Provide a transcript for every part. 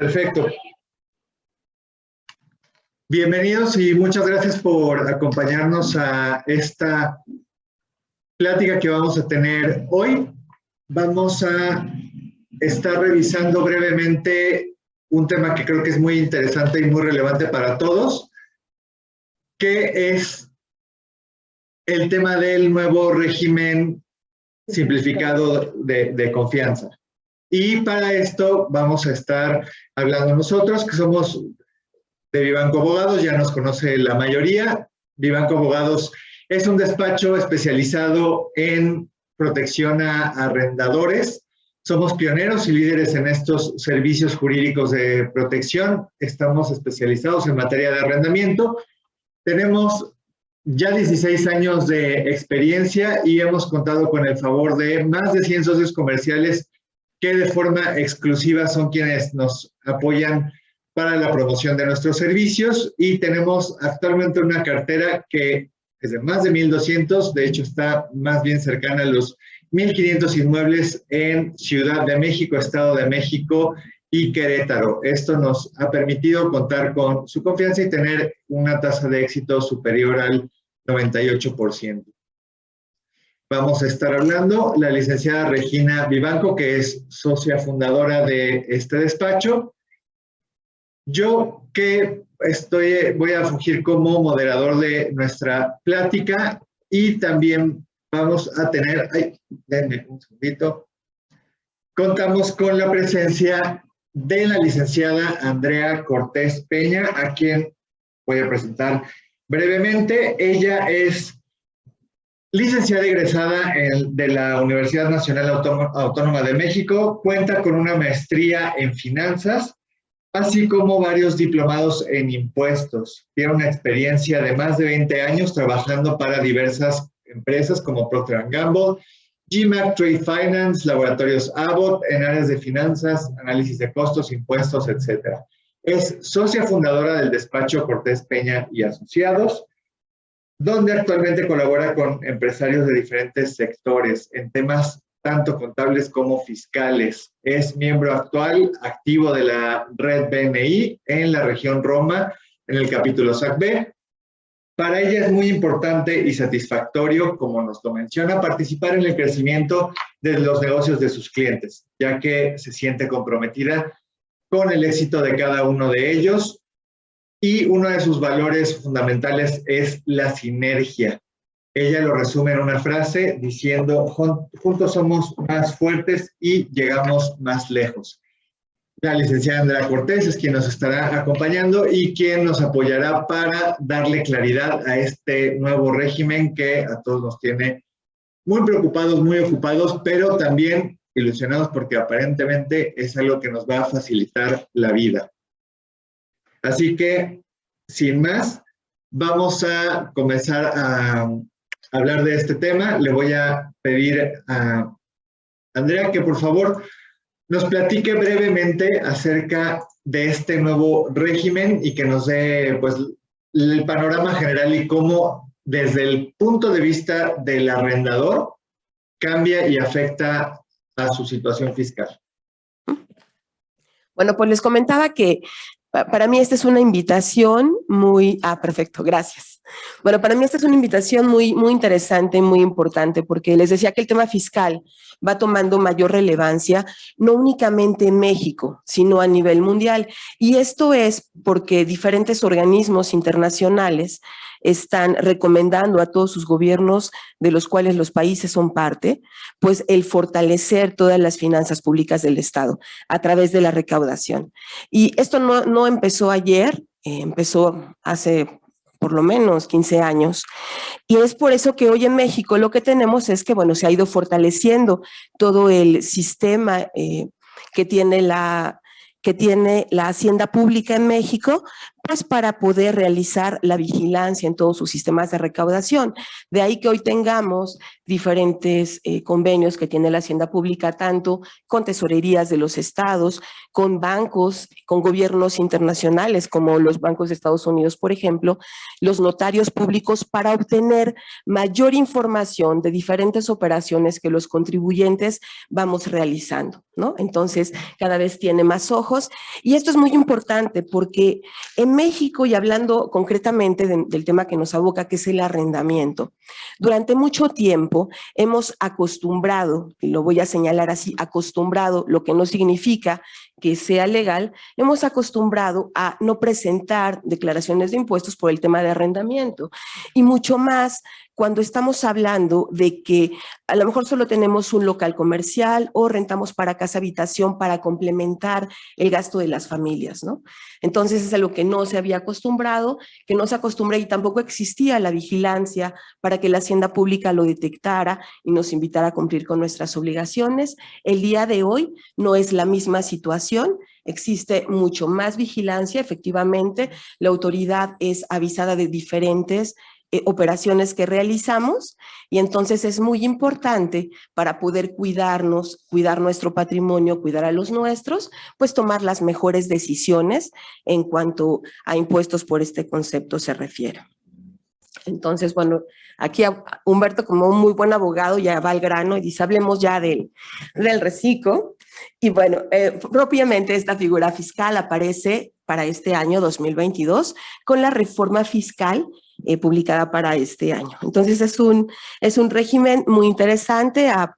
Perfecto. Bienvenidos y muchas gracias por acompañarnos a esta plática que vamos a tener hoy. Vamos a estar revisando brevemente un tema que creo que es muy interesante y muy relevante para todos, que es el tema del nuevo régimen simplificado de confianza. Y para esto vamos a estar hablando nosotros, que somos de Vivanco Abogados, ya nos conoce la mayoría. Vivanco Abogados es un despacho especializado en protección a arrendadores. Somos pioneros y líderes en estos servicios jurídicos de protección. Estamos especializados en materia de arrendamiento. Tenemos ya 16 años de experiencia y hemos contado con el favor de más de 100 socios comerciales que de forma exclusiva son quienes nos apoyan para la promoción de nuestros servicios, y tenemos actualmente una cartera que es de más de 1,200, de hecho está más bien cercana a los 1,500 inmuebles en Ciudad de México, Estado de México y Querétaro. Esto nos ha permitido contar con su confianza y tener una tasa de éxito superior al 98%. Vamos a estar hablando la licenciada Regina Vivanco, que es socia fundadora de este despacho. Yo que voy a fungir como moderador de nuestra plática, y también vamos a tener, denme un segundito, contamos con la presencia de la licenciada Andrea Cortés Peña, a quien voy a presentar brevemente. Ella es licenciada egresada de la Universidad Nacional Autónoma de México, cuenta con una maestría en finanzas, así como varios diplomados en impuestos. Tiene una experiencia de más de 20 años trabajando para diversas empresas como Procter & Gamble, GMAC Trade Finance, Laboratorios Abbott, en áreas de finanzas, análisis de costos, impuestos, etc. Es socia fundadora del despacho Cortés Peña y Asociados, donde actualmente colabora con empresarios de diferentes sectores en temas tanto contables como fiscales. Es miembro actual activo de la Red BNI en la región Roma, en el capítulo SACB. Para ella es muy importante y satisfactorio, como nos lo menciona, participar en el crecimiento de los negocios de sus clientes, ya que se siente comprometida con el éxito de cada uno de ellos. Y uno de sus valores fundamentales es la sinergia. Ella lo resume en una frase diciendo: juntos somos más fuertes y llegamos más lejos. La licenciada Andrea Cortés es quien nos estará acompañando y quien nos apoyará para darle claridad a este nuevo régimen que a todos nos tiene muy preocupados, muy ocupados, pero también ilusionados porque aparentemente es algo que nos va a facilitar la vida. Así que, sin más, vamos a comenzar a hablar de este tema. Le voy a pedir a Andrea que por favor nos platique brevemente acerca de este nuevo régimen y que nos dé pues el panorama general y cómo desde el punto de vista del arrendador cambia y afecta a su situación fiscal. Bueno, pues les comentaba que para mí esta es una invitación muy... perfecto, gracias. Bueno, para mí esta es una invitación muy interesante, muy importante, porque les decía que el tema fiscal va tomando mayor relevancia, no únicamente en México, sino a nivel mundial. Y esto es porque diferentes organismos internacionales están recomendando a todos sus gobiernos, de los cuales los países son parte, pues el fortalecer todas las finanzas públicas del Estado a través de la recaudación. Y esto no empezó ayer, empezó hace por lo menos 15 años. Y es por eso que hoy en México lo que tenemos es que, bueno, se ha ido fortaleciendo todo el sistema que tiene la Hacienda Pública en México, pues para poder realizar la vigilancia en todos sus sistemas de recaudación. De ahí que hoy tengamos diferentes convenios que tiene la Hacienda Pública, tanto con tesorerías de los estados, con bancos, con gobiernos internacionales como los bancos de Estados Unidos, por ejemplo, los notarios públicos, para obtener mayor información de diferentes operaciones que los contribuyentes vamos realizando, ¿no? Entonces, cada vez tiene más ojos, y esto es muy importante porque en México, y hablando concretamente del tema que nos aboca, que es el arrendamiento, durante mucho tiempo hemos acostumbrado, y lo voy a señalar así, acostumbrado, lo que no significa que sea legal, hemos acostumbrado a no presentar declaraciones de impuestos por el tema de arrendamiento, y mucho más cuando estamos hablando de que a lo mejor solo tenemos un local comercial o rentamos para casa habitación para complementar el gasto de las familias, ¿no? Entonces es algo que no se había acostumbrado, que no se acostumbra, y tampoco existía la vigilancia para que la Hacienda Pública lo detectara y nos invitara a cumplir con nuestras obligaciones. El día de hoy no es la misma situación. Existe mucho más vigilancia, efectivamente, la autoridad es avisada de diferentes operaciones que realizamos, y entonces es muy importante para poder cuidarnos, cuidar nuestro patrimonio, cuidar a los nuestros, pues tomar las mejores decisiones en cuanto a impuestos por este concepto se refiere. Entonces, bueno, aquí Humberto, como un muy buen abogado, ya va al grano y dice, hablemos ya del reciclo. Y bueno, propiamente esta figura fiscal aparece para este año 2022 con la reforma fiscal publicada para este año. Entonces es un régimen muy interesante, a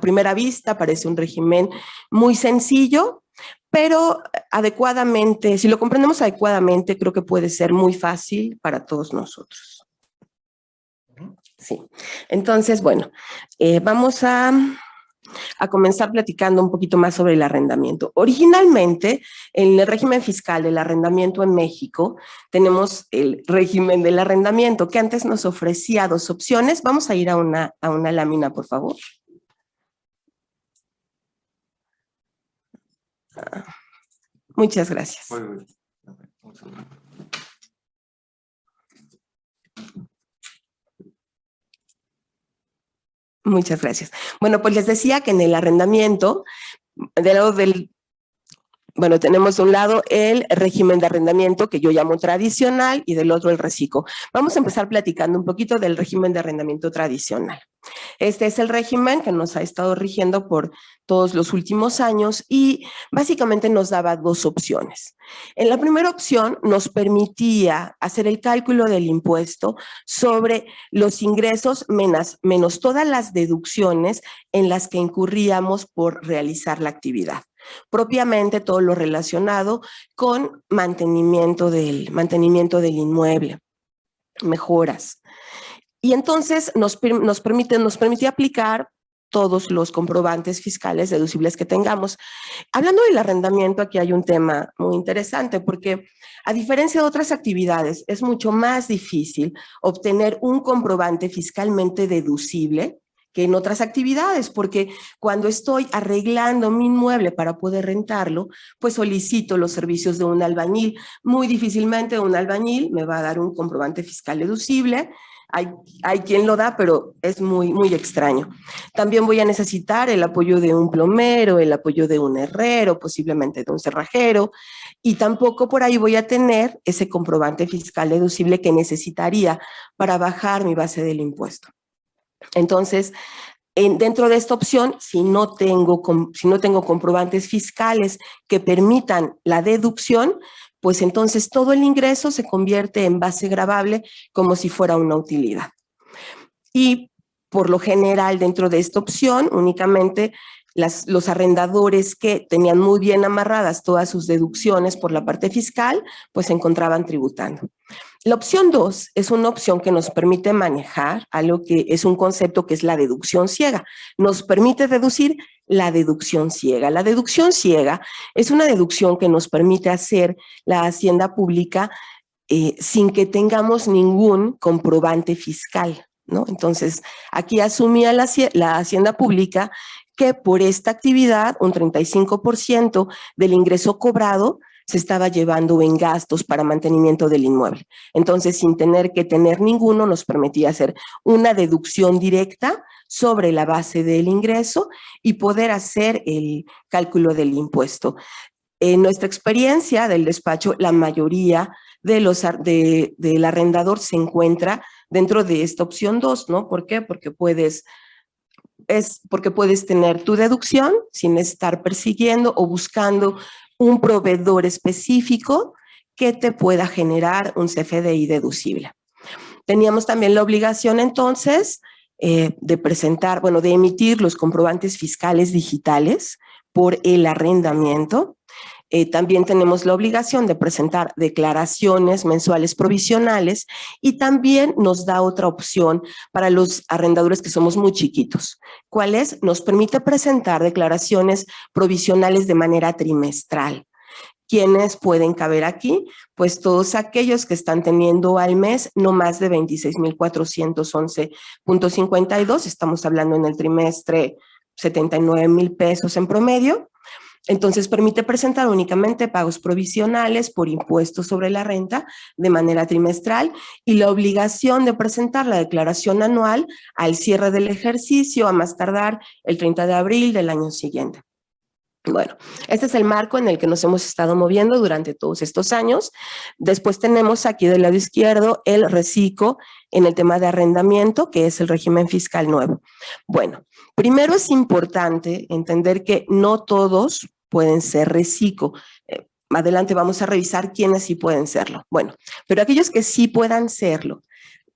primera vista parece un régimen muy sencillo, pero adecuadamente, si lo comprendemos adecuadamente, creo que puede ser muy fácil para todos nosotros. Sí, entonces, bueno, vamos a comenzar platicando un poquito más sobre el arrendamiento. Originalmente, en el régimen fiscal del arrendamiento en México, tenemos el régimen del arrendamiento, que antes nos ofrecía dos opciones. Vamos a ir a una lámina, por favor. Muchas gracias. Muchas gracias. Bueno, pues les decía que en el arrendamiento, del lado del, bueno, tenemos de un lado el régimen de arrendamiento que yo llamo tradicional y del otro el reciclo. Vamos a empezar platicando un poquito del régimen de arrendamiento tradicional. Este es el régimen que nos ha estado rigiendo por todos los últimos años y básicamente nos daba dos opciones. En la primera opción nos permitía hacer el cálculo del impuesto sobre los ingresos menos todas las deducciones en las que incurríamos por realizar la actividad. Propiamente todo lo relacionado con mantenimiento del inmueble, mejoras. Y entonces nos permitía aplicar todos los comprobantes fiscales deducibles que tengamos. Hablando del arrendamiento, aquí hay un tema muy interesante porque, a diferencia de otras actividades, es mucho más difícil obtener un comprobante fiscalmente deducible que en otras actividades, porque cuando estoy arreglando mi inmueble para poder rentarlo, pues solicito los servicios de un albañil. Muy difícilmente un albañil me va a dar un comprobante fiscal deducible. Hay quien lo da, pero es muy, muy extraño. También voy a necesitar el apoyo de un plomero, el apoyo de un herrero, posiblemente de un cerrajero, y tampoco por ahí voy a tener ese comprobante fiscal deducible que necesitaría para bajar mi base del impuesto. Entonces, dentro de esta opción, si no tengo comprobantes fiscales que permitan la deducción, pues entonces todo el ingreso se convierte en base gravable como si fuera una utilidad. Y por lo general, dentro de esta opción, únicamente los arrendadores que tenían muy bien amarradas todas sus deducciones por la parte fiscal, pues se encontraban tributando. La opción 2 es una opción que nos permite manejar algo que es un concepto que es la deducción ciega. Nos permite deducir la deducción ciega. La deducción ciega es una deducción que nos permite hacer la Hacienda Pública sin que tengamos ningún comprobante fiscal, ¿no? Entonces, aquí asumía la Hacienda Pública que por esta actividad un 35% del ingreso cobrado se estaba llevando en gastos para mantenimiento del inmueble. Entonces, sin tener que tener ninguno, nos permitía hacer una deducción directa sobre la base del ingreso y poder hacer el cálculo del impuesto. En nuestra experiencia del despacho, la mayoría del arrendador se encuentra dentro de esta opción 2, ¿no? ¿Por qué? Porque puedes tener tu deducción sin estar persiguiendo o buscando un proveedor específico que te pueda generar un CFDI deducible. Teníamos también la obligación entonces de presentar, bueno, de emitir los comprobantes fiscales digitales por el arrendamiento. También tenemos la obligación de presentar declaraciones mensuales provisionales y también nos da otra opción para los arrendadores que somos muy chiquitos. ¿Cuál es? Nos permite presentar declaraciones provisionales de manera trimestral. ¿Quiénes pueden caber aquí? Pues todos aquellos que están teniendo al mes no más de 26,411.52, estamos hablando en el trimestre 79,000 pesos en promedio. Entonces, permite presentar únicamente pagos provisionales por impuestos sobre la renta de manera trimestral y la obligación de presentar la declaración anual al cierre del ejercicio a más tardar el 30 de abril del año siguiente. Bueno, este es el marco en el que nos hemos estado moviendo durante todos estos años. Después tenemos aquí del lado izquierdo el RECICO en el tema de arrendamiento, que es el régimen fiscal nuevo. Bueno, primero es importante entender que no todos pueden ser RECICO. Adelante vamos a revisar quiénes sí pueden serlo. Bueno, pero aquellos que sí puedan serlo,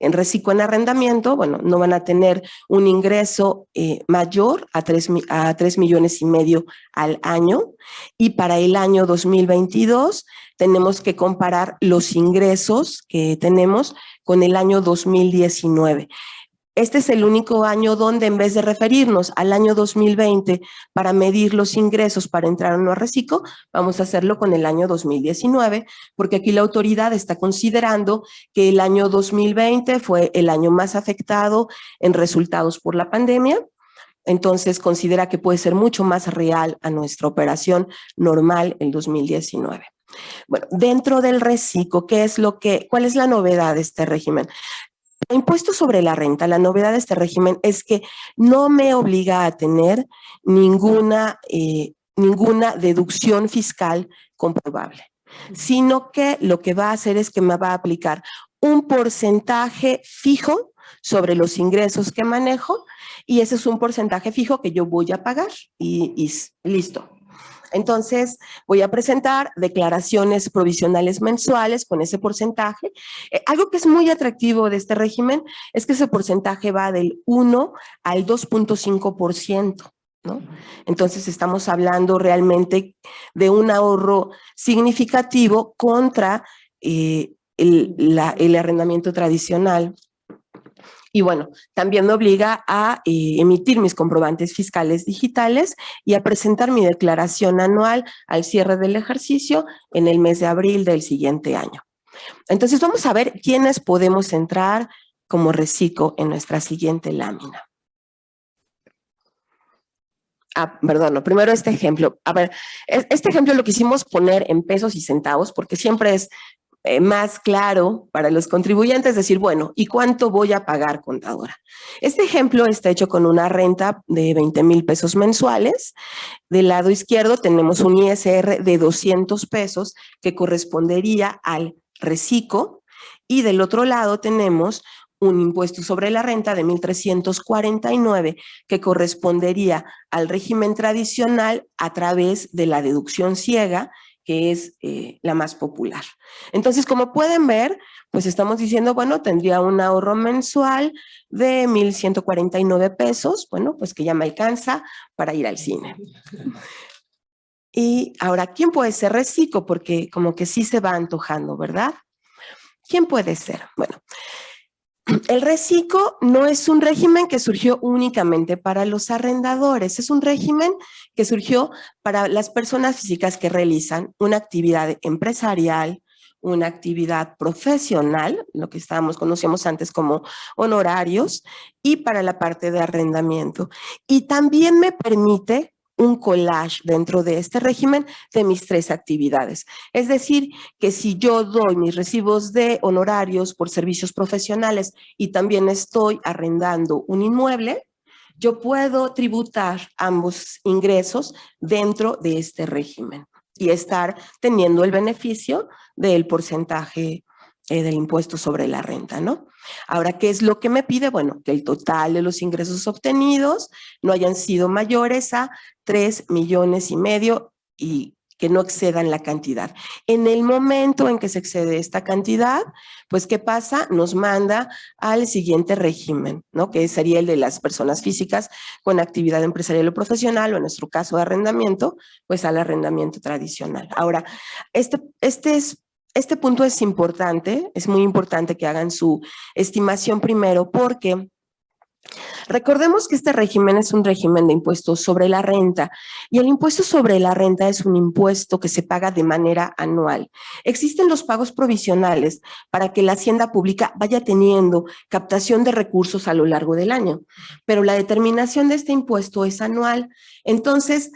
en RECICO en arrendamiento, bueno, no van a tener un ingreso mayor a 3,5 millones al año, y para el año 2022 tenemos que comparar los ingresos que tenemos con el año 2019. Este es el único año donde, en vez de referirnos al año 2020 para medir los ingresos para entrar o no a RECICO, vamos a hacerlo con el año 2019, porque aquí la autoridad está considerando que el año 2020 fue el año más afectado en resultados por la pandemia. Entonces considera que puede ser mucho más real a nuestra operación normal el 2019. Bueno, dentro del RECICO, ¿cuál es la novedad de este régimen? El impuesto sobre la renta, la novedad de este régimen es que no me obliga a tener ninguna deducción fiscal comprobable, sino que lo que va a hacer es que me va a aplicar un porcentaje fijo sobre los ingresos que manejo, y ese es un porcentaje fijo que yo voy a pagar y listo. Entonces, voy a presentar declaraciones provisionales mensuales con ese porcentaje. Algo que es muy atractivo de este régimen es que ese porcentaje va del 1 al 2,5%. ¿no? Entonces, estamos hablando realmente de un ahorro significativo contra el arrendamiento tradicional. Y bueno, también me obliga a emitir mis comprobantes fiscales digitales y a presentar mi declaración anual al cierre del ejercicio en el mes de abril del siguiente año. Entonces vamos a ver quiénes podemos entrar como RECICO en nuestra siguiente lámina. Perdón, primero este ejemplo. A ver, este ejemplo lo quisimos poner en pesos y centavos porque siempre es más claro para los contribuyentes decir, bueno, ¿y cuánto voy a pagar, contadora? Este ejemplo está hecho con una renta de 20,000 pesos mensuales. Del lado izquierdo tenemos un ISR de 200 pesos que correspondería al RECICO, y del otro lado tenemos un impuesto sobre la renta de 1,349 que correspondería al régimen tradicional a través de la deducción ciega, que es la más popular. Entonces, como pueden ver, pues estamos diciendo, bueno, tendría un ahorro mensual de 1,149 pesos, bueno, pues que ya me alcanza para ir al cine. Y ahora, ¿quién puede ser RECICO? Porque como que sí se va antojando, ¿verdad? ¿Quién puede ser? Bueno, el RECICO no es un régimen que surgió únicamente para los arrendadores, es un régimen que surgió para las personas físicas que realizan una actividad empresarial, una actividad profesional, lo que conocíamos antes como honorarios, y para la parte de arrendamiento. Y también me permite un collage dentro de este régimen de mis 3 actividades. Es decir, que si yo doy mis recibos de honorarios por servicios profesionales y también estoy arrendando un inmueble, yo puedo tributar ambos ingresos dentro de este régimen y estar teniendo el beneficio del porcentaje del impuesto sobre la renta, ¿no? Ahora, ¿qué es lo que me pide? Bueno, que el total de los ingresos obtenidos no hayan sido mayores a 3,5 millones y que no excedan la cantidad. En el momento en que se excede esta cantidad, pues, ¿qué pasa? Nos manda al siguiente régimen, ¿no? Que sería el de las personas físicas con actividad empresarial o profesional, o en nuestro caso de arrendamiento, pues al arrendamiento tradicional. Ahora, este punto es importante, es muy importante que hagan su estimación primero, porque recordemos que este régimen es un régimen de impuestos sobre la renta, y el impuesto sobre la renta es un impuesto que se paga de manera anual. Existen los pagos provisionales para que la hacienda pública vaya teniendo captación de recursos a lo largo del año, pero la determinación de este impuesto es anual. Entonces,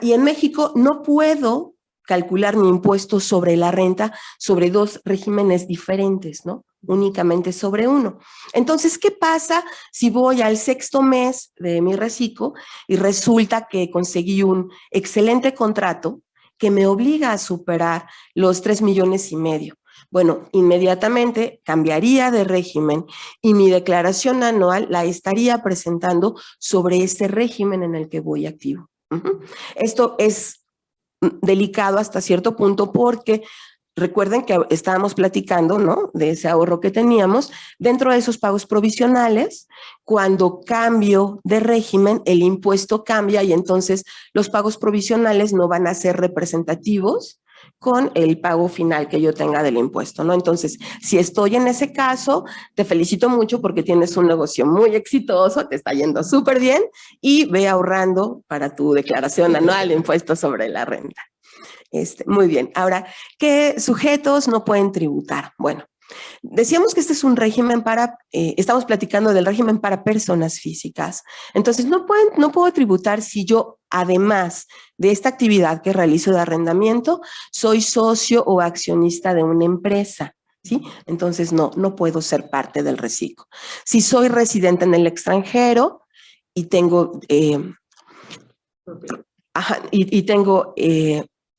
y en México no puedo calcular mi impuesto sobre la renta sobre 2 regímenes diferentes, ¿no? Únicamente sobre uno. Entonces, ¿qué pasa si voy al 6º mes de mi reciclo y resulta que conseguí un excelente contrato que me obliga a superar los 3,5 millones? Bueno, inmediatamente cambiaría de régimen y mi declaración anual la estaría presentando sobre ese régimen en el que voy activo. Esto es delicado hasta cierto punto, porque recuerden que estábamos platicando, ¿no?, de ese ahorro que teníamos. Dentro de esos pagos provisionales, cuando cambio de régimen, el impuesto cambia y entonces los pagos provisionales no van a ser representativos con el pago final que yo tenga del impuesto, ¿no? Entonces, si estoy en ese caso, te felicito mucho porque tienes un negocio muy exitoso, te está yendo súper bien y ve ahorrando para tu declaración anual de impuestos sobre la renta. Muy bien. Ahora, ¿qué sujetos no pueden tributar? Bueno, decíamos que este es un régimen para, estamos platicando del régimen para personas físicas. Entonces, no puedo tributar si yo, además de esta actividad que realizo de arrendamiento, soy socio o accionista de una empresa, ¿sí? Entonces, no puedo ser parte del reciclo. Si soy residente en el extranjero y tengo,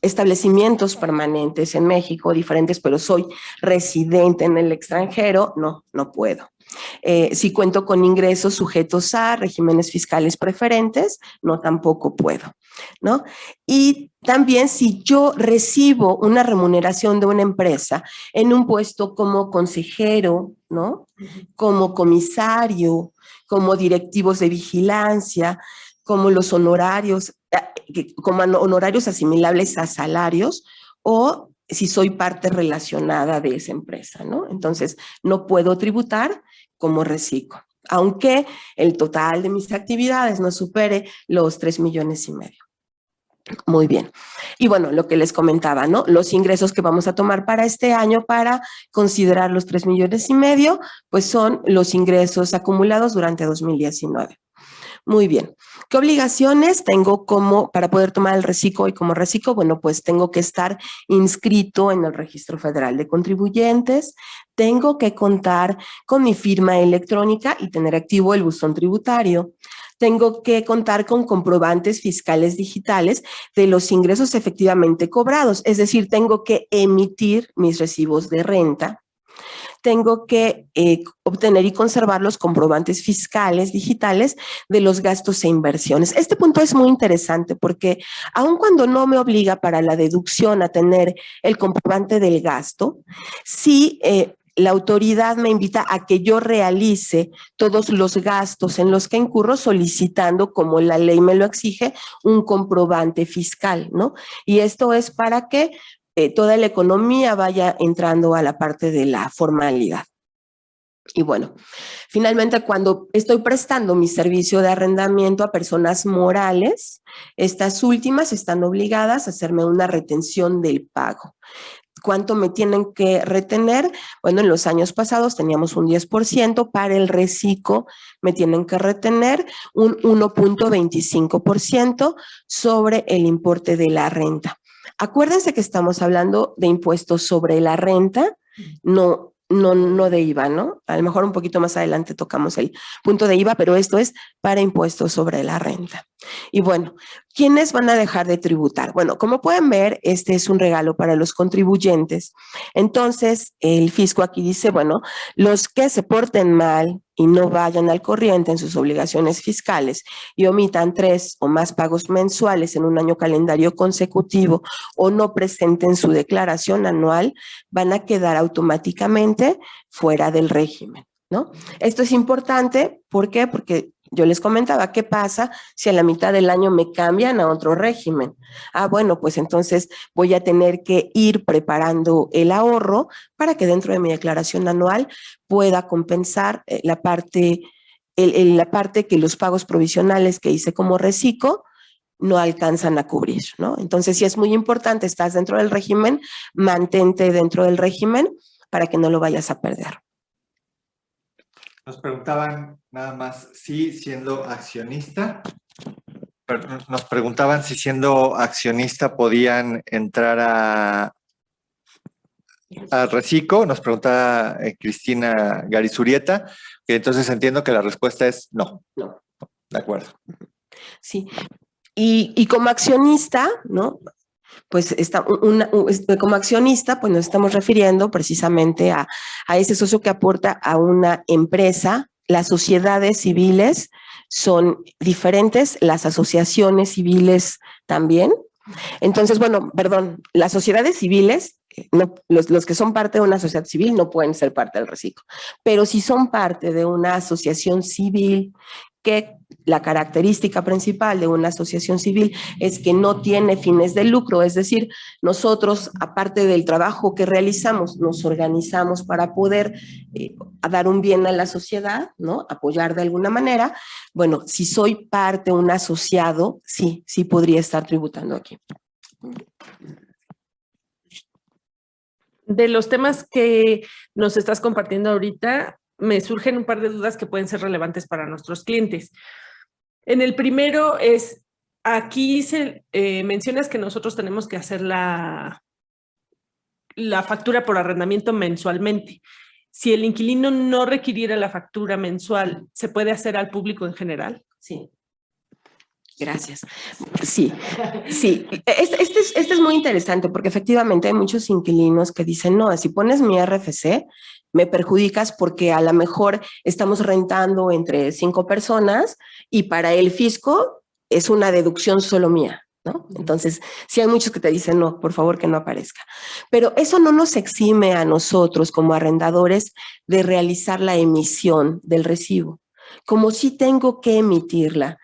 establecimientos permanentes en México, diferentes, pero soy residente en el extranjero, no puedo. Si cuento con ingresos sujetos a regímenes fiscales preferentes, no, tampoco puedo, ¿no? Y también si yo recibo una remuneración de una empresa en un puesto como consejero, ¿no?, como comisario, como directivos de vigilancia, como los honorarios, como honorarios asimilables a salarios, o si soy parte relacionada de esa empresa, ¿no? Entonces, no puedo tributar como reciclo, aunque el total de mis actividades no supere los 3,5 millones. Muy bien. Y bueno, lo que les comentaba, ¿no? Los ingresos que vamos a tomar para este año para considerar los 3,5 millones, pues son los ingresos acumulados durante 2019. Muy bien. ¿Qué obligaciones tengo para poder tomar el reciclo? Y como reciclo, bueno, pues tengo que estar inscrito en el Registro Federal de Contribuyentes, tengo que contar con mi firma electrónica y tener activo el buzón tributario. Tengo que contar con comprobantes fiscales digitales de los ingresos efectivamente cobrados, es decir, tengo que emitir mis recibos de renta. Tengo que obtener y conservar los comprobantes fiscales digitales de los gastos e inversiones. Este punto es muy interesante porque aun cuando no me obliga para la deducción a tener el comprobante del gasto, sí la autoridad me invita a que yo realice todos los gastos en los que incurro solicitando, como la ley me lo exige, un comprobante fiscal, ¿no? Y esto es para que toda la economía vaya entrando a la parte de la formalidad. Y bueno, finalmente, cuando estoy prestando mi servicio de arrendamiento a personas morales, estas últimas están obligadas a hacerme una retención del pago. ¿Cuánto me tienen que retener? Bueno, en los años pasados teníamos un 10%, para el reciclo me tienen que retener un 1.25% sobre el importe de la renta. Acuérdense que estamos hablando de impuestos sobre la renta, no de IVA, ¿no? A lo mejor un poquito más adelante tocamos el punto de IVA, pero esto es para impuestos sobre la renta. Y bueno, ¿quiénes van a dejar de tributar? Bueno, como pueden ver, este es un regalo para los contribuyentes. Entonces, el fisco aquí dice, bueno, los que se porten mal y no vayan al corriente en sus obligaciones fiscales y omitan 3 o más pagos mensuales en un año calendario consecutivo o no presenten su declaración anual, van a quedar automáticamente fuera del régimen, ¿no? Esto es importante, ¿por qué? Porque yo les comentaba, ¿qué pasa si a la mitad del año me cambian a otro régimen? Bueno, pues entonces voy a tener que ir preparando el ahorro para que dentro de mi declaración anual pueda compensar la parte que los pagos provisionales que hice como reciclo no alcanzan a cubrir, ¿no? Entonces sí es muy importante, estás dentro del régimen, mantente dentro del régimen para que no lo vayas a perder. Nos preguntaban nada más si siendo accionista, nos preguntaban si siendo accionista podían entrar a reciclo, nos pregunta Cristina Garizurieta, que entonces entiendo que la respuesta es no. No. De acuerdo. Sí, y como accionista, ¿no? Pues como accionista, pues nos estamos refiriendo precisamente a ese socio que aporta a una empresa. Las sociedades civiles son diferentes, las asociaciones civiles también. Entonces, bueno, perdón, las sociedades civiles, no, los que son parte de una sociedad civil no pueden ser parte del reciclo, pero si son parte de una asociación civil, que la característica principal de una asociación civil es que no tiene fines de lucro, es decir, nosotros, aparte del trabajo que realizamos, nos organizamos para poder dar un bien a la sociedad, ¿no? Apoyar de alguna manera. Bueno, si soy parte, un asociado, sí podría estar tributando aquí. De los temas que nos estás compartiendo ahorita, me surgen un par de dudas que pueden ser relevantes para nuestros clientes. En el primero es, aquí mencionas que nosotros tenemos que hacer la factura por arrendamiento mensualmente. Si el inquilino no requiriera la factura mensual, ¿se puede hacer al público en general? Sí. Gracias. Sí. Este es muy interesante porque efectivamente hay muchos inquilinos que dicen, no, si pones mi RFC, me perjudicas porque a lo mejor estamos rentando entre 5 personas y para el fisco es una deducción solo mía, ¿no? Entonces, sí hay muchos que te dicen, no, por favor que no aparezca. Pero eso no nos exime a nosotros como arrendadores de realizar la emisión del recibo. Como si tengo que emitirla,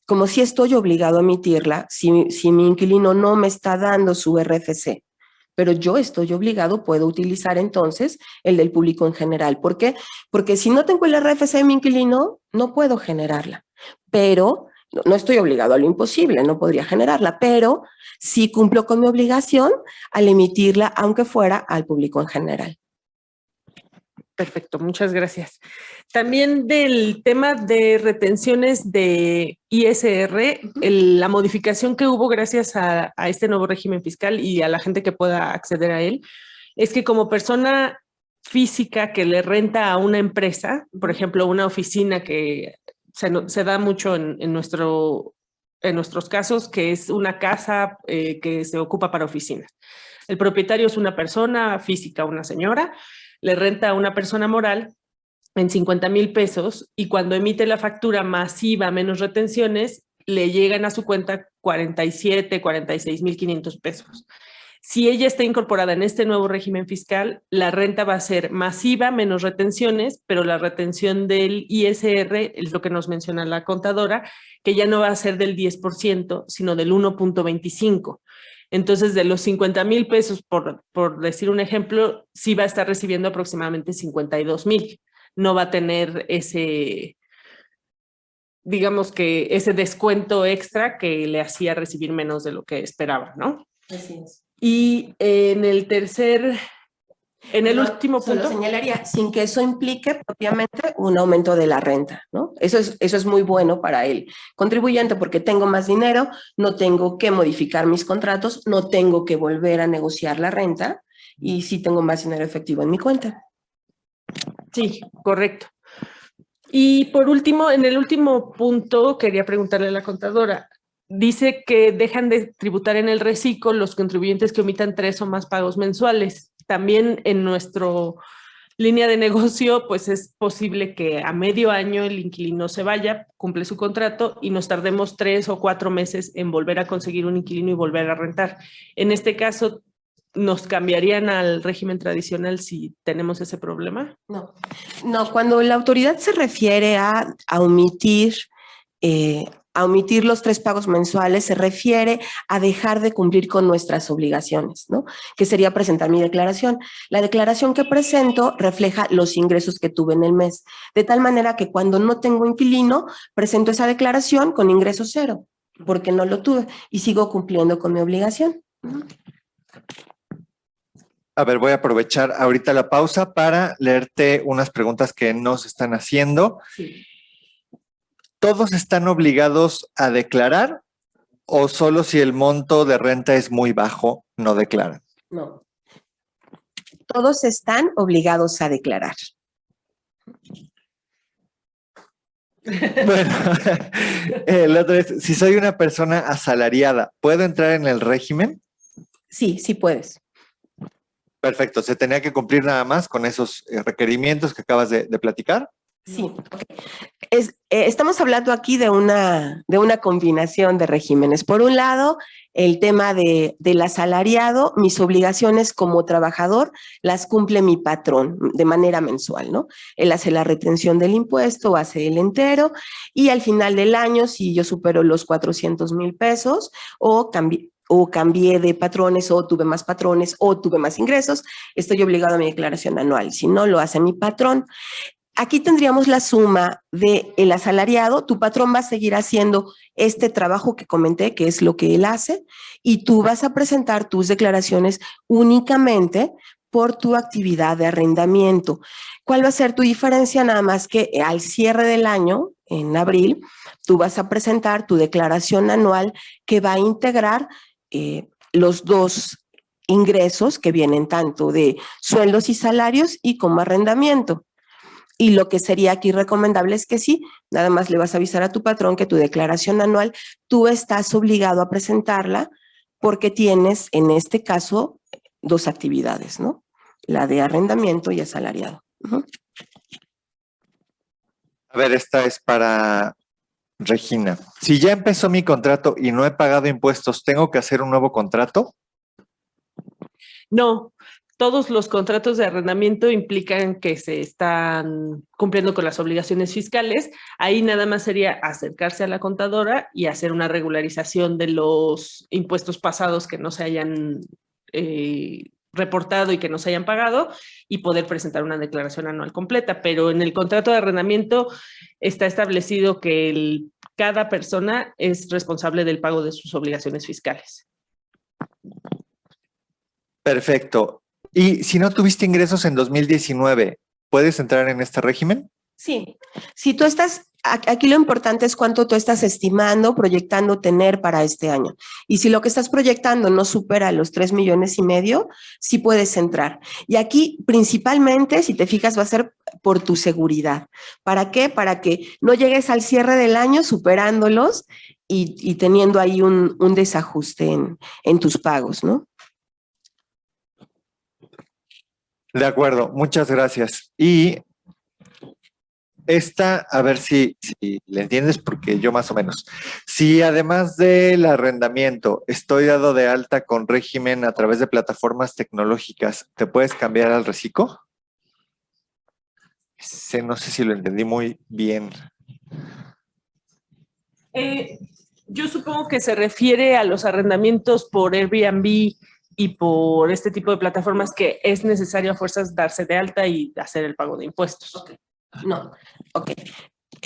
como si estoy obligado a emitirla, si mi inquilino no me está dando su RFC, pero yo estoy obligado, puedo utilizar entonces el del público en general. ¿Por qué? Porque si no tengo el RFC de mi inquilino, no puedo generarla, pero no estoy obligado a lo imposible, no podría generarla, pero sí cumplo con mi obligación al emitirla, aunque fuera al público en general. Perfecto, muchas gracias. También del tema de retenciones de ISR, la modificación que hubo gracias a este nuevo régimen fiscal y a la gente que pueda acceder a él, es que como persona física que le renta a una empresa, por ejemplo, una oficina que se da mucho en nuestros casos, que es una casa que se ocupa para oficinas. El propietario es una persona física, una señora, le renta a una persona moral en 50,000 pesos y cuando emite la factura masiva menos retenciones, le llegan a su cuenta 46,500 pesos. Si ella está incorporada en este nuevo régimen fiscal, la renta va a ser masiva menos retenciones, pero la retención del ISR es lo que nos menciona la contadora, que ya no va a ser del 10%, sino del 1.25%. Entonces, de los 50,000 pesos, por decir un ejemplo, sí va a estar recibiendo aproximadamente 52,000. No va a tener digamos que ese descuento extra que le hacía recibir menos de lo que esperaba, ¿no? Así es. Y en el tercer, en el último Solo punto. señalaría, sin que eso implique propiamente un aumento de la renta, ¿no? Eso es muy bueno para el contribuyente porque tengo más dinero, no tengo que modificar mis contratos, no tengo que volver a negociar la renta y sí tengo más dinero efectivo en mi cuenta. Sí, correcto. Y por último, en el último punto, quería preguntarle a la contadora. Dice que dejan de tributar en el reciclo los contribuyentes que omitan 3 o más pagos mensuales. También en nuestro línea de negocio, pues es posible que a medio año el inquilino se vaya, cumple su contrato y nos tardemos 3 o 4 meses en volver a conseguir un inquilino y volver a rentar. En este caso, ¿nos cambiarían al régimen tradicional si tenemos ese problema? No, no, cuando la autoridad se refiere a omitir los 3 pagos mensuales, se refiere a dejar de cumplir con nuestras obligaciones, ¿no? Que sería presentar mi declaración. La declaración que presento refleja los ingresos que tuve en el mes, de tal manera que cuando no tengo inquilino, presento esa declaración con ingreso 0, porque no lo tuve y sigo cumpliendo con mi obligación. A ver, voy a aprovechar ahorita la pausa para leerte unas preguntas que nos están haciendo. Sí. ¿Todos están obligados a declarar o solo si el monto de renta es muy bajo no declaran? No. Todos están obligados a declarar. Bueno, el otro es, si soy una persona asalariada, ¿puedo entrar en el régimen? Sí, sí puedes. Perfecto, se tenía que cumplir nada más con esos requerimientos que acabas de platicar. Sí, okay. Estamos hablando aquí de una combinación de regímenes. Por un lado, el tema del asalariado, mis obligaciones como trabajador las cumple mi patrón de manera mensual, ¿no? Él hace la retención del impuesto, hace el entero y al final del año, si yo supero los 400,000 pesos o cambié de patrones o tuve más patrones o tuve más ingresos, estoy obligado a mi declaración anual. Si no, lo hace mi patrón. Aquí tendríamos la suma del asalariado, tu patrón va a seguir haciendo este trabajo que comenté, que es lo que él hace, y tú vas a presentar tus declaraciones únicamente por tu actividad de arrendamiento. ¿Cuál va a ser tu diferencia? Nada más que al cierre del año, en abril, tú vas a presentar tu declaración anual que va a integrar los 2 ingresos que vienen tanto de sueldos y salarios y como arrendamiento. Y lo que sería aquí recomendable es que sí, nada más le vas a avisar a tu patrón que tu declaración anual, tú estás obligado a presentarla porque tienes, en este caso, 2 actividades, ¿no? La de arrendamiento y asalariado. A ver, esta es para Regina. Si ya empezó mi contrato y no he pagado impuestos, ¿tengo que hacer un nuevo contrato? No, todos los contratos de arrendamiento implican que se están cumpliendo con las obligaciones fiscales. Ahí nada más sería acercarse a la contadora y hacer una regularización de los impuestos pasados que no se hayan reportado y que no se hayan pagado y poder presentar una declaración anual completa. Pero en el contrato de arrendamiento está establecido que cada persona es responsable del pago de sus obligaciones fiscales. Perfecto. Y si no tuviste ingresos en 2019, ¿puedes entrar en este régimen? Sí. Si tú estás, aquí lo importante es cuánto tú estás estimando, proyectando tener para este año. Y si lo que estás proyectando no supera los 3,5 millones, sí puedes entrar. Y aquí principalmente, si te fijas, va a ser por tu seguridad. ¿Para qué? Para que no llegues al cierre del año superándolos y teniendo ahí un desajuste en tus pagos, ¿no? De acuerdo, muchas gracias. Y esta, a ver si le entiendes, porque yo más o menos. Si además del arrendamiento estoy dado de alta con régimen a través de plataformas tecnológicas, ¿te puedes cambiar al reciclo? No sé si lo entendí muy bien. Yo supongo que se refiere a los arrendamientos por Airbnb y por este tipo de plataformas que es necesario a fuerzas darse de alta y hacer el pago de impuestos. Okay. No, ok.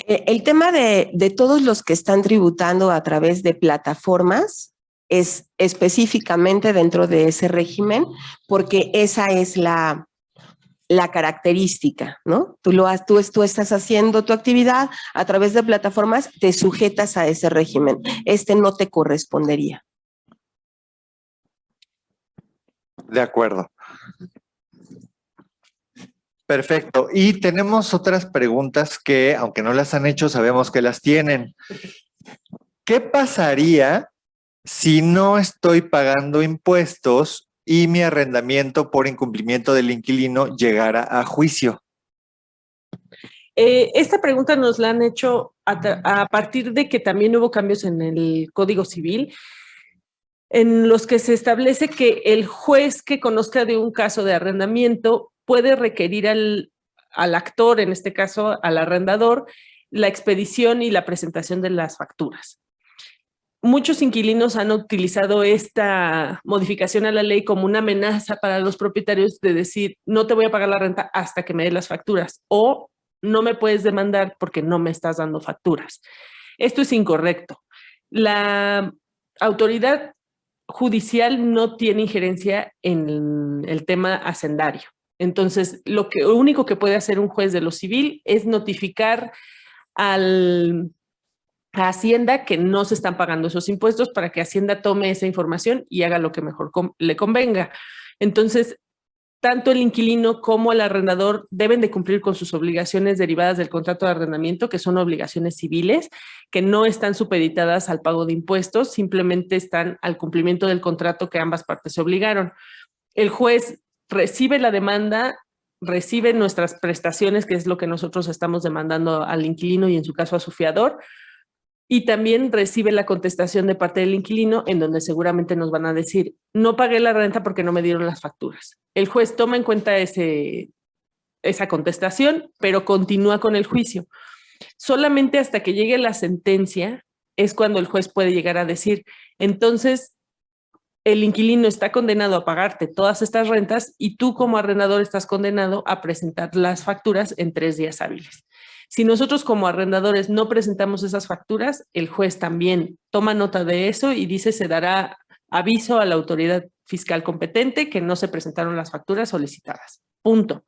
El tema de todos los que están tributando a través de plataformas, es específicamente dentro de ese régimen, porque esa es la característica, ¿no? Tú estás haciendo tu actividad a través de plataformas, te sujetas a ese régimen. Este no te correspondería. De acuerdo. Perfecto. Y tenemos otras preguntas que, aunque no las han hecho, sabemos que las tienen. ¿Qué pasaría si no estoy pagando impuestos y mi arrendamiento por incumplimiento del inquilino llegara a juicio? Esta pregunta nos la han hecho a partir de que también hubo cambios en el Código Civil, en los que se establece que el juez que conozca de un caso de arrendamiento puede requerir al actor, en este caso al arrendador, la expedición y la presentación de las facturas. Muchos inquilinos han utilizado esta modificación a la ley como una amenaza para los propietarios de decir, no te voy a pagar la renta hasta que me des las facturas, o no me puedes demandar porque no me estás dando facturas. Esto es incorrecto. La autoridad judicial no tiene injerencia en el tema hacendario. Entonces, lo único que puede hacer un juez de lo civil es notificar a Hacienda que no se están pagando esos impuestos para que Hacienda tome esa información y haga lo que mejor le convenga. Entonces, tanto el inquilino como el arrendador deben de cumplir con sus obligaciones derivadas del contrato de arrendamiento, que son obligaciones civiles, que no están supeditadas al pago de impuestos, simplemente están al cumplimiento del contrato que ambas partes se obligaron. El juez recibe la demanda, recibe nuestras prestaciones, que es lo que nosotros estamos demandando al inquilino y en su caso a su fiador, y también recibe la contestación de parte del inquilino, en donde seguramente nos van a decir, no pagué la renta porque no me dieron las facturas. El juez toma en cuenta esa contestación, pero continúa con el juicio. Solamente hasta que llegue la sentencia es cuando el juez puede llegar a decir, entonces el inquilino está condenado a pagarte todas estas rentas y tú como arrendador estás condenado a presentar las facturas en 3 días hábiles. Si nosotros como arrendadores no presentamos esas facturas, el juez también toma nota de eso y dice se dará aviso a la autoridad fiscal competente que no se presentaron las facturas solicitadas. Punto.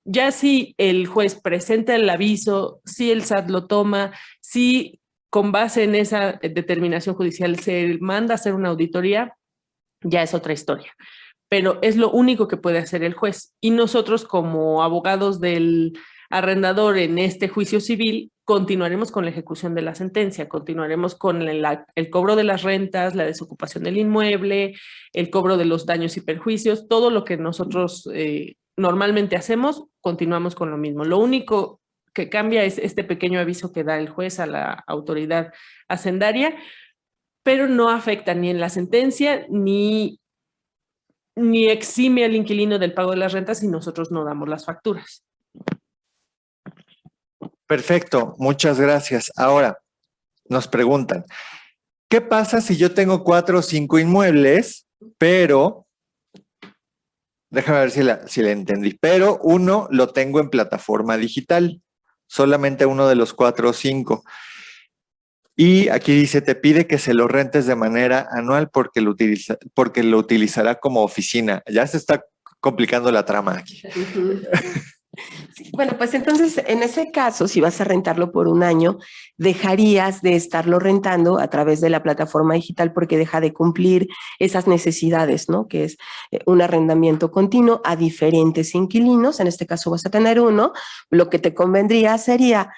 Ya si el juez presenta el aviso, si el SAT lo toma, si con base en esa determinación judicial se manda a hacer una auditoría, ya es otra historia. Pero es lo único que puede hacer el juez. Y nosotros como abogados del arrendador en este juicio civil, continuaremos con la ejecución de la sentencia, continuaremos con el cobro de las rentas, la desocupación del inmueble, el cobro de los daños y perjuicios, todo lo que nosotros normalmente hacemos, continuamos con lo mismo. Lo único que cambia es este pequeño aviso que da el juez a la autoridad hacendaria, pero no afecta ni en la sentencia ni exime al inquilino del pago de las rentas si nosotros no damos las facturas. Perfecto, muchas gracias. Ahora, nos preguntan, ¿qué pasa si yo tengo 4 o 5 inmuebles, pero, déjame ver si la entendí, pero uno lo tengo en plataforma digital, solamente uno de los 4 o 5. Y aquí dice, te pide que se lo rentes de manera anual porque lo utilizará como oficina. Ya se está complicando la trama aquí. Sí, bueno, pues entonces, en ese caso, si vas a rentarlo por un año, dejarías de estarlo rentando a través de la plataforma digital porque deja de cumplir esas necesidades, ¿no? Que es un arrendamiento continuo a diferentes inquilinos. En este caso vas a tener uno. Lo que te convendría sería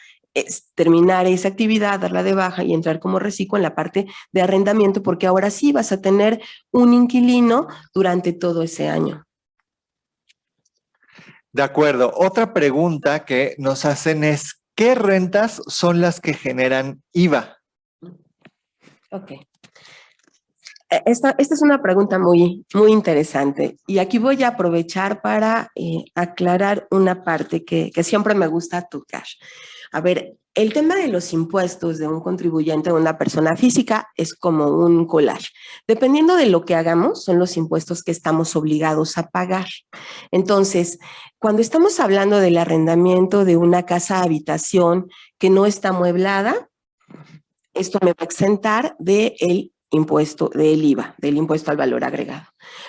terminar esa actividad, darla de baja y entrar como reciclo en la parte de arrendamiento, porque ahora sí vas a tener un inquilino durante todo ese año. De acuerdo. Otra pregunta que nos hacen es, ¿qué rentas son las que generan IVA? Ok. Esta es una pregunta muy interesante y aquí voy a aprovechar para aclarar una parte que siempre me gusta tocar. A ver, el tema de los impuestos de un contribuyente o una persona física es como un collage. Dependiendo de lo que hagamos, son los impuestos que estamos obligados a pagar. Entonces, cuando estamos hablando del arrendamiento de una casa habitación que no está amueblada, esto me va a exentar del impuesto del IVA, del impuesto al valor agregado.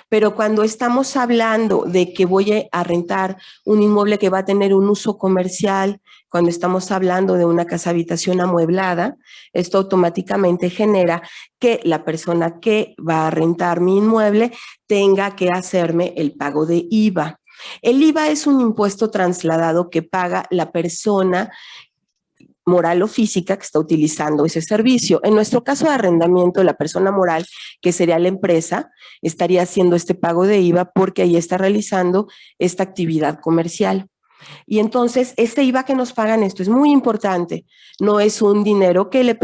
Pero cuando estamos hablando de que voy a rentar un inmueble que va a tener un uso comercial, cuando estamos hablando de una casa habitación amueblada, esto automáticamente genera que la persona que va a rentar mi inmueble tenga que hacerme el pago de IVA. El IVA es un impuesto trasladado que paga la persona moral o física que está utilizando ese servicio. En nuestro caso de arrendamiento, la persona moral, que sería la empresa, estaría haciendo este pago de IVA porque ahí está realizando esta actividad comercial. Y entonces, este IVA que nos pagan, esto es muy importante, no es un dinero que le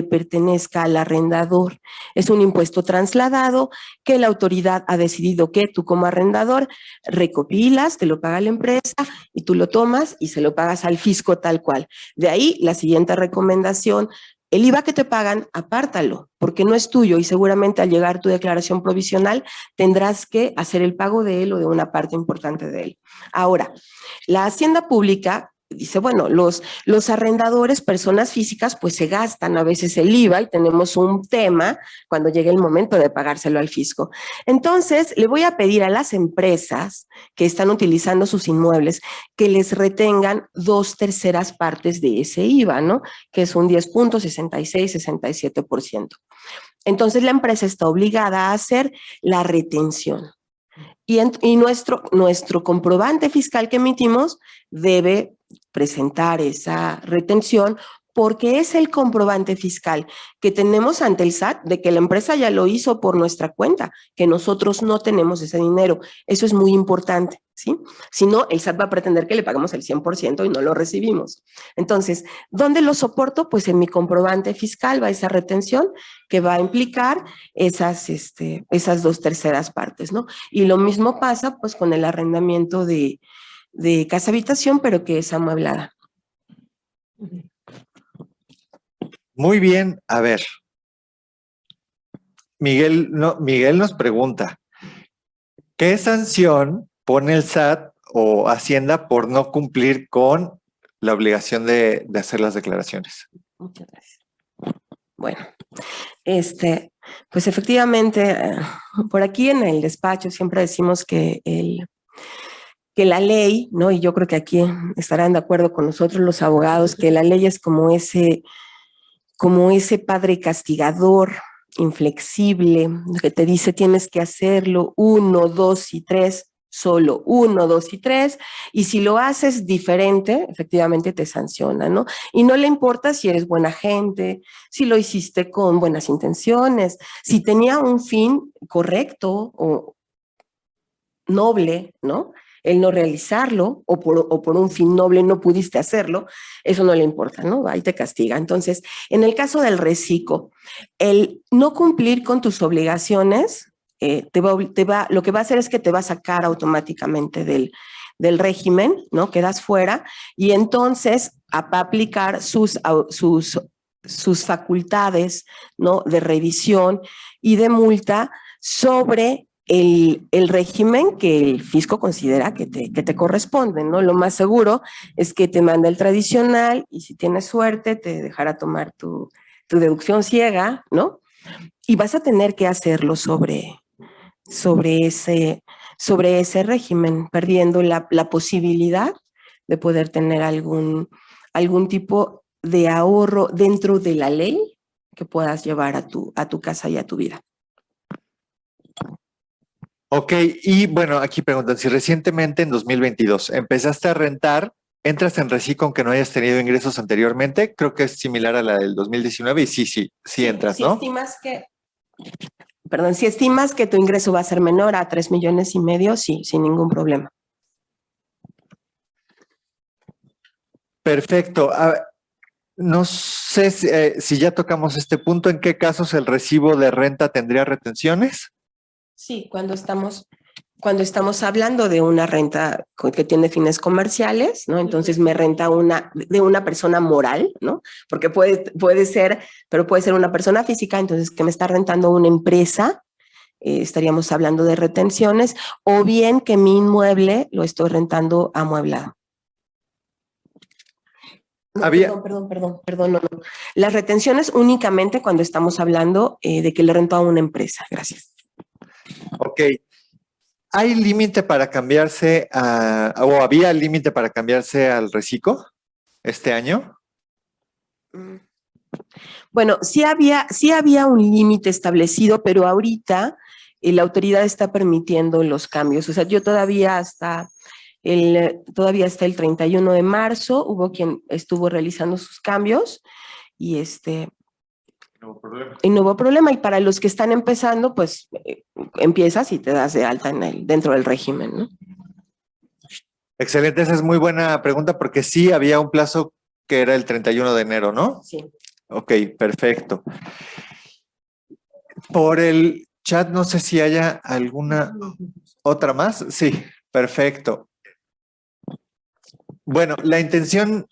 pertenezca al arrendador, es un impuesto trasladado que la autoridad ha decidido que tú como arrendador recopilas, te lo paga la empresa y tú lo tomas y se lo pagas al fisco tal cual. De ahí, la siguiente recomendación: el IVA que te pagan, apártalo, porque no es tuyo y seguramente al llegar tu declaración provisional tendrás que hacer el pago de él o de una parte importante de él. Ahora, la Hacienda Pública dice, bueno, los arrendadores, personas físicas, pues se gastan a veces el IVA y tenemos un tema cuando llegue el momento de pagárselo al fisco. Entonces, le voy a pedir a las empresas que están utilizando sus inmuebles que les retengan 2/3 partes de ese IVA, ¿no? Que es un 10.66-67%. Entonces, la empresa está obligada a hacer la retención. Y nuestro comprobante fiscal que emitimos debe presentar esa retención porque es el comprobante fiscal que tenemos ante el SAT de que la empresa ya lo hizo por nuestra cuenta, que nosotros no tenemos ese dinero. Eso es muy importante, ¿sí? Si no, el SAT va a pretender que le pagamos el 100% y no lo recibimos. Entonces, ¿dónde lo soporto? Pues en mi comprobante fiscal va esa retención que va a implicar esas 2/3 partes, ¿no? Y lo mismo pasa pues con el arrendamiento de casa habitación, pero que es amueblada. Muy bien, a ver. Miguel nos pregunta, ¿qué sanción pone el SAT o Hacienda por no cumplir con la obligación de hacer las declaraciones? Muchas gracias. Bueno, pues efectivamente, por aquí en el despacho siempre decimos que la ley, ¿no? Y yo creo que aquí estarán de acuerdo con nosotros los abogados, que la ley es como ese padre castigador, inflexible, que te dice tienes que hacerlo 1, 2 y 3, solo 1, 2 y 3, y si lo haces diferente, efectivamente te sanciona, ¿no? Y no le importa si eres buena gente, si lo hiciste con buenas intenciones, si tenía un fin correcto o noble, ¿no? El no realizarlo o por un fin noble no pudiste hacerlo, eso no le importa, ¿no? Ahí te castiga. Entonces, en el caso del reciclo, el no cumplir con tus obligaciones lo que va a hacer es que te va a sacar automáticamente del régimen, ¿no? Quedas fuera y entonces va a aplicar sus facultades, ¿no? De revisión y de multa sobre el régimen que el fisco considera que te corresponde, ¿no? Lo más seguro es que te manda el tradicional y si tienes suerte te dejará tomar tu deducción ciega, ¿no? Y vas a tener que hacerlo sobre ese régimen, perdiendo la posibilidad de poder tener algún tipo de ahorro dentro de la ley que puedas llevar a tu casa y a tu vida. Ok, y bueno, aquí preguntan, si recientemente en 2022 empezaste a rentar, ¿entras en reciclo aunque no hayas tenido ingresos anteriormente? Creo que es similar a la del 2019 y sí entras, ¿no? Si estimas que tu ingreso va a ser menor a 3,5 millones, sí, sin ningún problema. Perfecto. No sé si ya tocamos este punto, ¿en qué casos el recibo de renta tendría retenciones? Sí, cuando estamos hablando de una renta que tiene fines comerciales, ¿no? Entonces me renta de una persona moral, ¿no? Porque puede ser una persona física, entonces que me está rentando una empresa, estaríamos hablando de retenciones, o bien que mi inmueble lo estoy rentando amueblado. No, Había, perdón, no. Las retenciones únicamente cuando estamos hablando de que le rento a una empresa. Gracias. ok. ¿Hay límite para cambiarse o había límite para cambiarse al reciclo este año? Bueno, sí había un límite establecido, pero ahorita la autoridad está permitiendo los cambios. O sea, yo todavía hasta el 31 de marzo hubo quien estuvo realizando sus cambios y No hubo problema. y no hubo problema. Y para los que están empezando, pues empiezas y te das de alta dentro del régimen, ¿no? Excelente, esa es muy buena pregunta porque sí había un plazo que era el 31 de enero, ¿no? Sí. Ok, perfecto. Por el chat, no sé si haya alguna otra más. Sí, perfecto. Bueno, la intención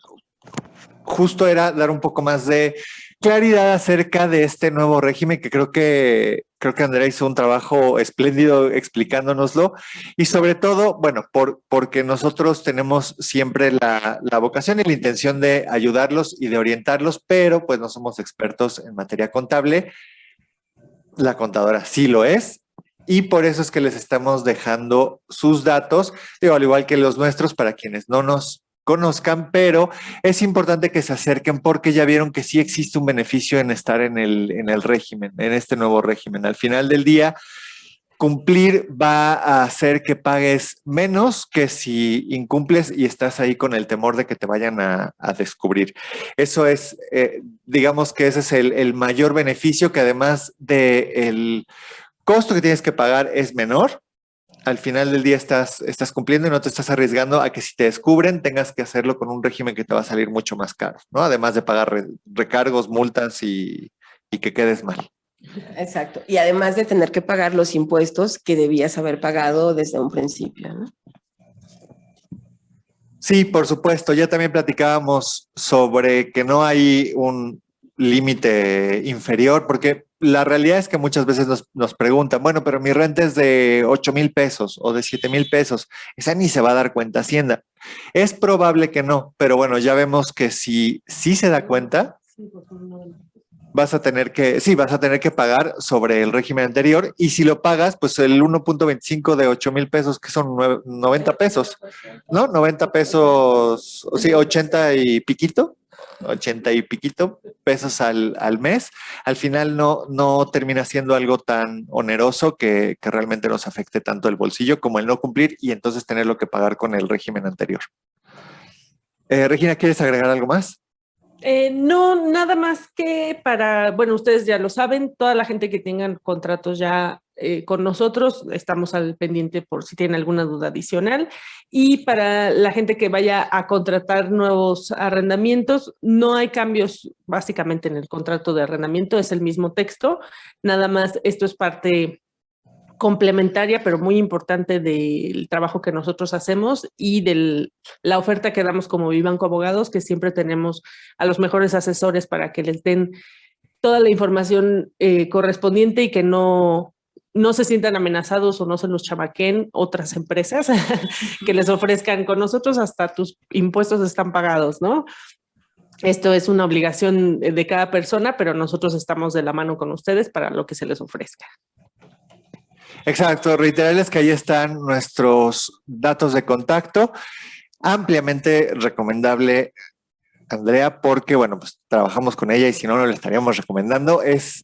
justo era dar un poco más de claridad acerca de este nuevo régimen que creo que Andrea hizo un trabajo espléndido explicándonoslo y sobre todo, bueno, porque nosotros tenemos siempre la vocación y la intención de ayudarlos y de orientarlos, pero pues no somos expertos en materia contable. La contadora sí lo es. Y por eso es que les estamos dejando sus datos, digo, al igual que los nuestros, para quienes no nos conozcan, pero es importante que se acerquen porque ya vieron que sí existe un beneficio en estar en el régimen, en este nuevo régimen. Al final del día, cumplir va a hacer que pagues menos que si incumples y estás ahí con el temor de que te vayan a descubrir. Eso es, digamos que ese es el mayor beneficio, que además del costo que tienes que pagar es menor. Al final del día estás cumpliendo y no te estás arriesgando a que si te descubren tengas que hacerlo con un régimen que te va a salir mucho más caro, ¿no? Además de pagar recargos, multas y que quedes mal. Exacto. Y además de tener que pagar los impuestos que debías haber pagado desde un principio, ¿no? Sí, por supuesto. Ya también platicábamos sobre que no hay un límite inferior, porque la realidad es que muchas veces nos preguntan, bueno, pero mi renta es de 8,000 pesos o de 7,000 pesos. Esa ni se va a dar cuenta Hacienda. Es probable que no, pero bueno, ya vemos que si se da cuenta, vas a tener que pagar sobre el régimen anterior, y si lo pagas, pues el 1.25 de 8,000 pesos, que son 90 pesos, ¿no? 90 pesos, o sí, 80 y piquito pesos al mes. Al final no termina siendo algo tan oneroso que realmente nos afecte tanto el bolsillo como el no cumplir y entonces tenerlo que pagar con el régimen anterior. Regina, ¿quieres agregar algo más? No, nada más que bueno, ustedes ya lo saben, toda la gente que tengan contratos ya con nosotros, estamos al pendiente por si tienen alguna duda adicional. Y para la gente que vaya a contratar nuevos arrendamientos, no hay cambios básicamente en el contrato de arrendamiento, es el mismo texto, nada más esto es parte complementaria, pero muy importante del trabajo que nosotros hacemos y de la oferta que damos como Vivanco Abogados, que siempre tenemos a los mejores asesores para que les den toda la información correspondiente y que no se sientan amenazados o no se los chamaquen otras empresas que les ofrezcan con nosotros hasta tus impuestos están pagados, ¿no? Esto es una obligación de cada persona, pero nosotros estamos de la mano con ustedes para lo que se les ofrezca. Exacto, reiterarles que ahí están nuestros datos de contacto, ampliamente recomendable, Andrea, porque bueno, pues trabajamos con ella y si no, no le estaríamos recomendando. Es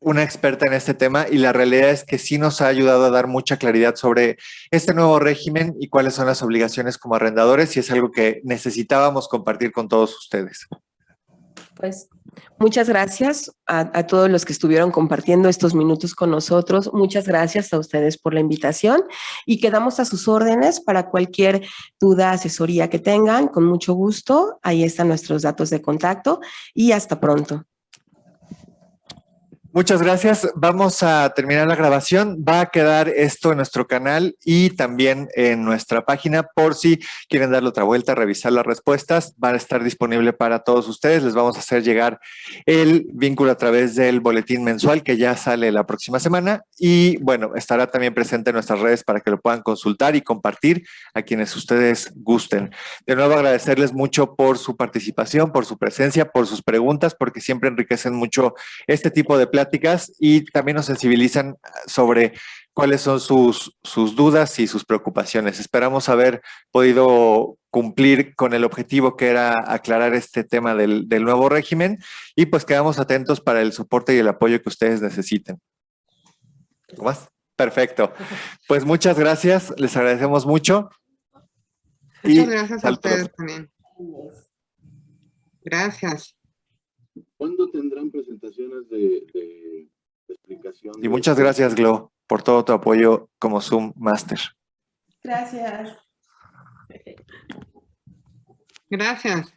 una experta en este tema y la realidad es que sí nos ha ayudado a dar mucha claridad sobre este nuevo régimen y cuáles son las obligaciones como arrendadores, y es algo que necesitábamos compartir con todos ustedes. Pues muchas gracias a todos los que estuvieron compartiendo estos minutos con nosotros. Muchas gracias a ustedes por la invitación y quedamos a sus órdenes para cualquier duda, asesoría que tengan. Con mucho gusto. Ahí están nuestros datos de contacto y hasta pronto. Muchas gracias. Vamos a terminar la grabación. Va a quedar esto en nuestro canal y también en nuestra página por si quieren darle otra vuelta, revisar las respuestas. Van a estar disponibles para todos ustedes. Les vamos a hacer llegar el vínculo a través del boletín mensual que ya sale la próxima semana y bueno, estará también presente en nuestras redes para que lo puedan consultar y compartir a quienes ustedes gusten. De nuevo agradecerles mucho por su participación, por su presencia, por sus preguntas, porque siempre enriquecen mucho este tipo de pláticas y también nos sensibilizan sobre cuáles son sus dudas y sus preocupaciones. Esperamos haber podido cumplir con el objetivo que era aclarar este tema del nuevo régimen y pues quedamos atentos para el soporte y el apoyo que ustedes necesiten. ¿Algo más? Perfecto. Pues muchas gracias, les agradecemos mucho. Muchas gracias a ustedes también. Gracias. ¿Cuándo tendrán presentaciones de explicación? Y muchas gracias, Glo, por todo tu apoyo como Zoom Master. Gracias. Gracias.